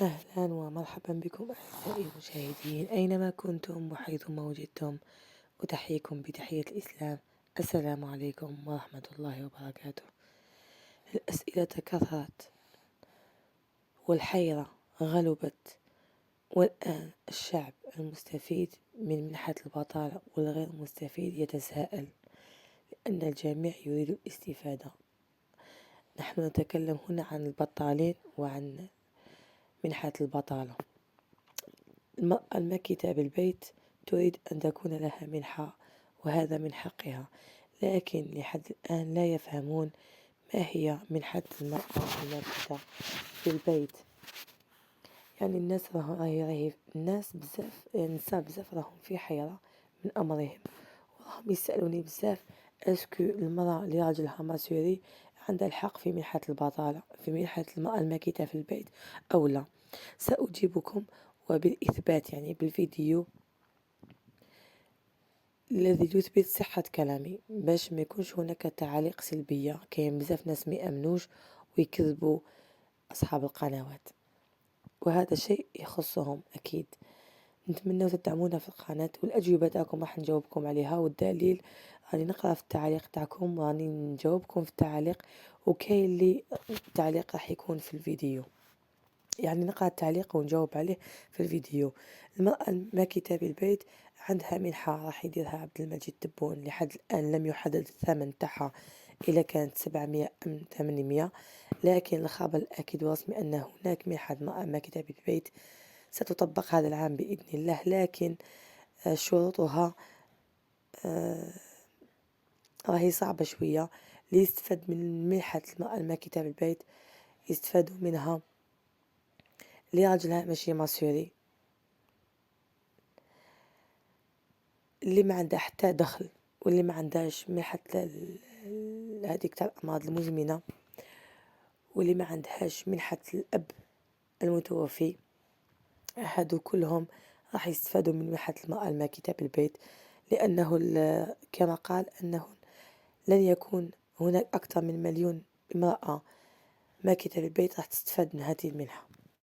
أهلا ومرحبا بكم أعزائي المشاهدين أينما كنتم وحيثما وجدتم، أتحييكم بتحية الإسلام. السلام عليكم ورحمة الله وبركاته. الأسئلة كثرت والحيرة غلبت، والآن الشعب المستفيد من منحة البطالة والغير مستفيد يتساءل، لأن الجميع يريد الاستفادة. نحن نتكلم هنا عن البطالين وعن منحة البطالة. المرأة الماكثة بالبيت تريد أن تكون لها منحة، وهذا من حقها، لكن لحد الآن لا يفهمون ما هي منحة المرأة الماكثة بالبيت. يعني الناس بزاف، النساء بزاف راهم في حيرة من أمرهم، وراهم يسألوني بزاف اسكو المرأة اللي راجلها ماسوري عندها الحق في منحة البطالة، في منحة المرأة الماكثة في البيت أو لا. سأجيبكم وبالإثبات، يعني بالفيديو الذي يثبت صحة كلامي، باش ما يكونش هناك تعاليق سلبية. كاين بزاف ناس ما يأمنوش ويكذبوا أصحاب القنوات، وهذا شيء يخصهم أكيد. نتمنى تدعمونا في القناة، والأجوبة تاعكم راح نجاوبكم عليها، والدليل راني نقرأ في التعليق تاعكم وراني نجاوبكم في التعليق، وكاين اللي التعليق راح يكون في الفيديو، يعني نقرأ التعليق ونجاوب عليه في الفيديو. المرأة الماكثة بالبيت عندها منحة راح يديرها عبد المجيد تبون. لحد الآن لم يحدد الثمن تاعها إذا كانت 700 أم 800، لكن الخبر الأكيد ورسمي أن هناك منحة مرأة ماكثة بالبيت ستطبق هذا العام بإذن الله، لكن شروطها راهي صعبة شوية. ليستفاد من منحة المرأة الماكثة بالبيت يستفادوا منها اللي راجلها ماشي ماسوري، اللي ما عنده حتى دخل، واللي ما عندهاش منحة هذيك تاع الأمراض المزمنة، واللي ما عندهاش منحة الأب المتوفي. هادو كلهم راح يستفادوا من منحة المرأة الماكثة بالبيت، لأنه كما قال أنه لن يكون هناك أكثر من 1,000,000 امرأة ماكثة بالبيت راح تستفاد من هذه المنحة.